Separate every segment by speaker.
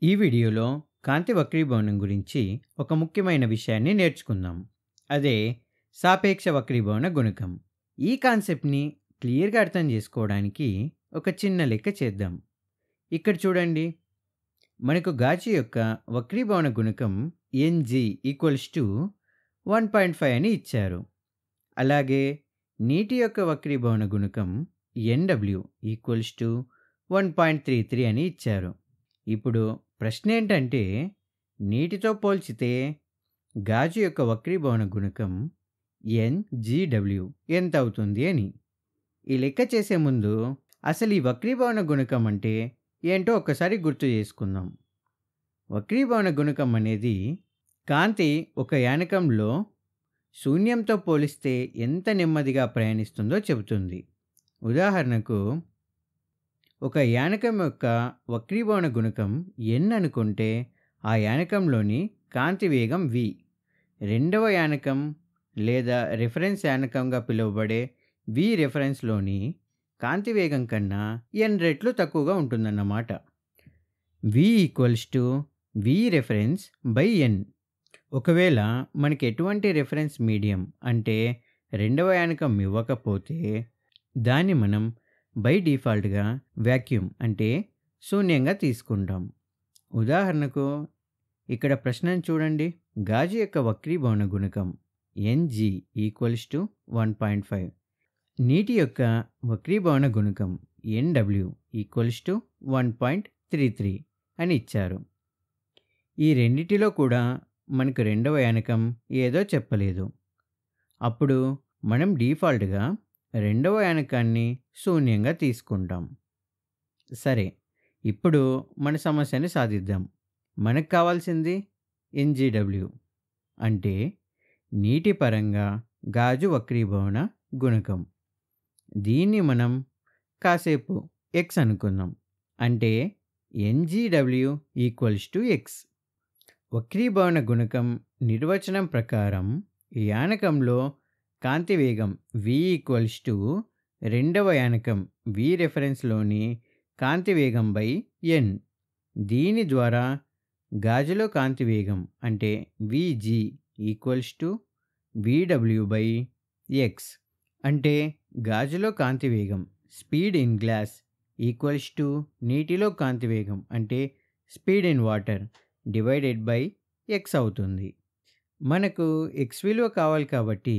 Speaker 1: ఈ వీడియోలో కాంతి వక్రీభవనం గురించి ఒక ముఖ్యమైన విషయాన్ని నేర్చుకుందాం. అదే సాపేక్ష వక్రీభవన గుణకం. ఈ కాన్సెప్ట్‌ని క్లియర్‌గా అర్థం చేసుకోవడానికి ఒక చిన్న లెక్క చేద్దాం. ఇక్కడ చూడండి. మనకు గాజు యొక్క వక్రీభవన గుణకం ఎన్‌జీ = 1.5 అని ఇచ్చారు. అలాగే నీటి యొక్క వక్రీభవన గుణకం ఎన్‌డబ్ల్యూ = 1.33 అని ఇచ్చారు. ఇప్పుడు ప్రశ్న ఏంటంటే, నీటితో పోల్చితే గాజు యొక్క వక్రీభవన గుణకం ఎన్‌జీడబ్ల్యూ ఎంత అవుతుంది అని. ఈ లెక్క చేసే ముందు అసలు ఈ వక్రీభవన గుణకం అంటే ఏంటో ఒక్కసారి గుర్తు చేసుకుందాం. వక్రీభవన గుణకం అనేది కాంతి ఒక యానకంలో శూన్యంతో పోలిస్తే ఎంత నెమ్మదిగా ప్రయాణిస్తుందో చెబుతుంది. ఉదాహరణకు, ఒక యానకం యొక్క వక్రీభవన గుణకం n అనుకుంటే ఆ యానకంలోని కాంతి వేగం v. రెండవ యానకం లేదా రిఫరెన్స్ యానకంగా పిలువబడే v రిఫరెన్స్లోని కాంతి వేగం కన్నా n రెట్లు తక్కువగా ఉంటుందన్నమాట. v = v reference by n. ఒకవేళ మనకి ఎటువంటి రిఫరెన్స్ మీడియం అంటే రెండవ యానకం ఇవ్వకపోతే దాన్ని మనం బై డిఫాల్ట్‌గా వాక్యూమ్ అంటే శూన్యంగా తీసుకుంటాం. ఉదాహరణకు ఇక్కడ ప్రశ్నను చూడండి. గాజు యొక్క వక్రీభవన గుణకం ఎన్‌జీ = 1.5. నీటి యొక్క వక్రీభవన గుణకం ఎన్‌డబ్ల్యూ = 1.33 అని ఇచ్చారు. ఈ రెండిటిలో కూడా మనకు రెండవ యానకం ఏదో చెప్పలేదు. అప్పుడు మనం డిఫాల్ట్‌గా రెండవ యానకాన్ని శూన్యంగా తీసుకుంటాం. సరే, ఇప్పుడు మన సమస్యని సాధిద్దాం. మనకు కావాల్సింది ఎన్‌జీడబ్ల్యూ అంటే నీటి పరంగా గాజు వక్రీభవన గుణకం. దీన్ని మనం కాసేపు x అనుకుందాం. అంటే ఎన్‌జీడబ్ల్యూ = x. వక్రీభవన గుణకం నిర్వచనం ప్రకారం యానకంలో కాంతి వేగం v = రెండవ యానకం v రిఫరెన్స్లోని కాంతి వేగం బై n. దీని ద్వారా గాజులో కాంతి వేగం అంటే vg = vw/x. అంటే గాజులో కాంతి వేగం స్పీడ్ ఇన్ గ్లాస్ నీటిలో కాంతి వేగం అంటే speed in water divided by x అవుతుంది. మనకు x విలువ కావాలి కాబట్టి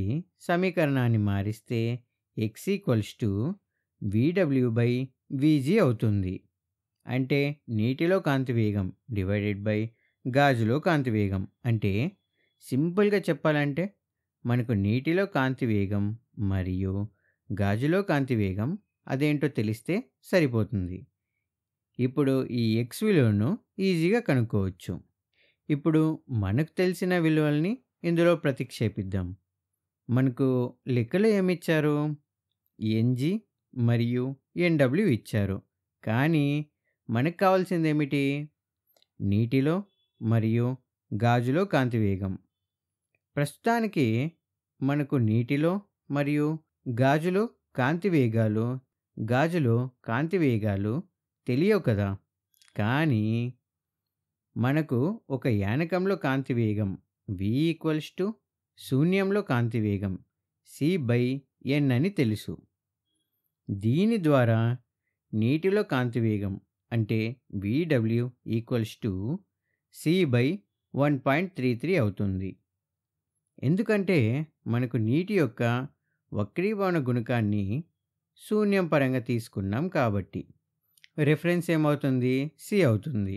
Speaker 1: సమీకరణాన్ని మారిస్తే x = vw/vg అవుతుంది. అంటే నీటిలో కాంతి వేగం డివైడెడ్ బై గాజులో కాంతి వేగం. అంటే సింపుల్‌గా చెప్పాలంటే మనకు నీటిలో కాంతి వేగం మరియు గాజులో కాంతి వేగం అదేంటో తెలిస్తే సరిపోతుంది. ఇప్పుడు ఈ x విలువను ఈజీగా కనుక్కోవచ్చు. ఇప్పుడు మనకు తెలిసిన విలువల్ని ఇందులో ప్రతిక్షేపిద్దాం. మనకు లెక్కలో ఏమిచ్చారు? ఎన్‌జీ మరియు ఎన్‌డబ్ల్యూ ఇచ్చారు. కానీ మనకు కావాల్సింది ఏమిటి? నీటిలో మరియు గాజులో కాంతి వేగం. ప్రస్తుతానికి మనకు నీటిలో మరియు గాజులో కాంతి వేగాలు తెలియవు కదా. కానీ మనకు ఒక యానకంలో కాంతి వేగం v = శూన్యంలో కాంతి వేగం c/n అని తెలుసు. దీని ద్వారా నీటిలో కాంతి వేగం అంటే vw = c/1.33 అవుతుంది. ఎందుకంటే మనకు నీటి యొక్క వక్రీభవన గుణకాన్ని శూన్యం పరంగా తీసుకున్నాం కాబట్టి రిఫరెన్స్ ఏమవుతుంది? c అవుతుంది.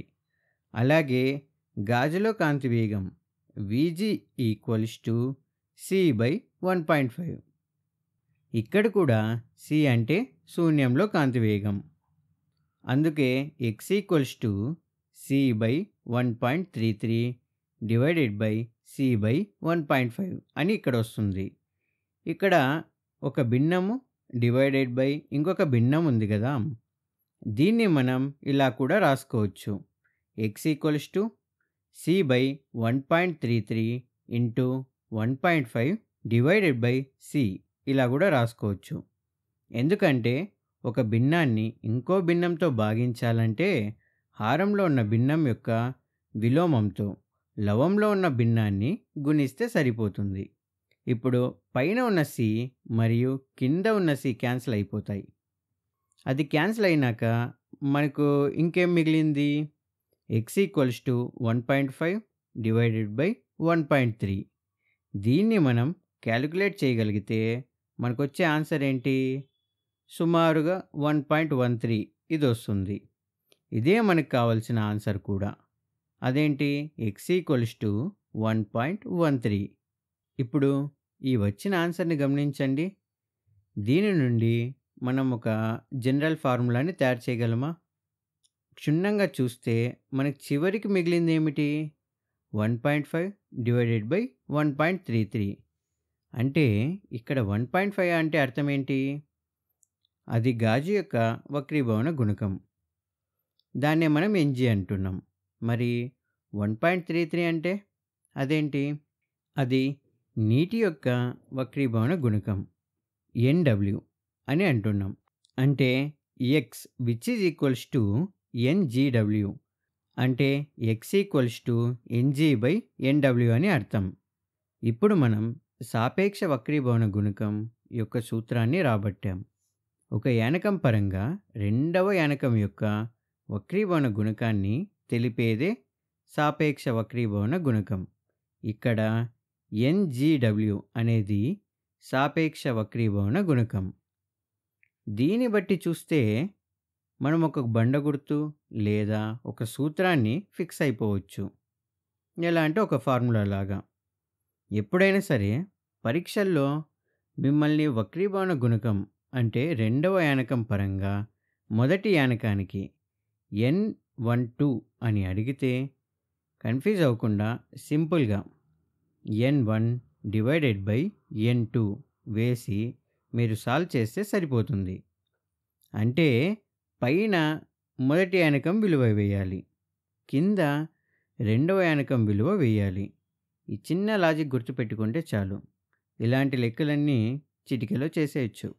Speaker 1: అలాగే గాజులో కాంతి వేగం vg = c/1.5. ఇక్కడ కూడా c అంటే శూన్యంలో కాంతి వేగం. అందుకే x = c/1.33 divided by c/1.5 అని ఇక్కడ వస్తుంది. ఇక్కడ ఒక భిన్నము డివైడెడ్ బై ఇంకొక భిన్నం ఉంది కదా. దీన్ని మనం ఇలా కూడా రాసుకోవచ్చు. x = c/1.33 * 1.5 divided by c ఇలా కూడా రాసుకోవచ్చు. ఎందుకంటే ఒక భిన్నాన్ని ఇంకో భిన్నంతో భాగించాలంటే హారంలో ఉన్న భిన్నం యొక్క విలోమంతో లవంలో ఉన్న భిన్నాన్ని గుణిస్తే సరిపోతుంది. ఇప్పుడు పైన ఉన్న సి మరియు కింద ఉన్న సి క్యాన్సిల్ అయిపోతాయి. అది క్యాన్సిల్ అయినాక మనకు ఇంకేం మిగిలింది? x equals to 1.5 divided by 1.3. దీన్ని మనం క్యాలిక్యులేట్ చేయగలిగితే మనకొచ్చే ఆన్సర్ ఏంటి? సుమారుగా 1.13 ఇది వస్తుంది. ఇదే మనకు కావాల్సిన ఆన్సర్ కూడా. అదేంటి? x equals to 1.13. ఇప్పుడు ఈ వచ్చిన ఆన్సర్ని గమనించండి. దీని నుండి మనం ఒక జనరల్ ఫార్ములాని తయారు చేయగలమా? క్షుణ్ణంగా చూస్తే మనకి చివరికి మిగిలింది ఏమిటి? 1.5 డివైడెడ్ బై 1.33. అంటే ఇక్కడ 1.5 అంటే అర్థం ఏంటి? అది గాజు యొక్క వక్రీభవన గుణకం. దాన్నే మనం NG అంటున్నాం. మరి 1.33 అంటే అదేంటి? అది నీటి యొక్క వక్రీభవన గుణకం NW అని అంటున్నాం. అంటే x which is equals to NGW. అంటే x equals to NG by NW అని అర్థం. ఇప్పుడు మనం సాపేక్ష వక్రీభవన గుణకం యొక్క సూత్రాన్ని రాబట్టాం. ఒక యానకం పరంగా రెండవ యానకం యొక్క వక్రీభవన గుణకాన్ని తెలిపేదే సాపేక్ష వక్రీభవన గుణకం. ఇక్కడ NGW అనేది సాపేక్ష వక్రీభవన గుణకం. దీన్ని బట్టి చూస్తే మనం ఒక బండ గుర్తు లేదా ఒక సూత్రాన్ని ఫిక్స్ అయిపోవచ్చు. ఎలా అంటే ఒక ఫార్ములా లాగా. ఎప్పుడైనా సరే పరీక్షల్లో మిమ్మల్ని వక్రీభవన గుణకం అంటే రెండవ యానకం పరంగా మొదటి యానకానికి N12 అని అడిగితే కన్ఫ్యూజ్ అవ్వకుండా సింపుల్గా N1 డివైడెడ్ బై N2 వేసి మీరు సాల్వ్ చేస్తే సరిపోతుంది. అంటే పైన మొదటి యానకం విలువ వేయాలి, కింద రెండవ యానకం విలువ వేయాలి. ఈ చిన్న లాజిక్ గుర్తుపెట్టుకుంటే చాలు. ఇలాంటి లెక్కలన్నీ చిటికెలో చేసేయచ్చు.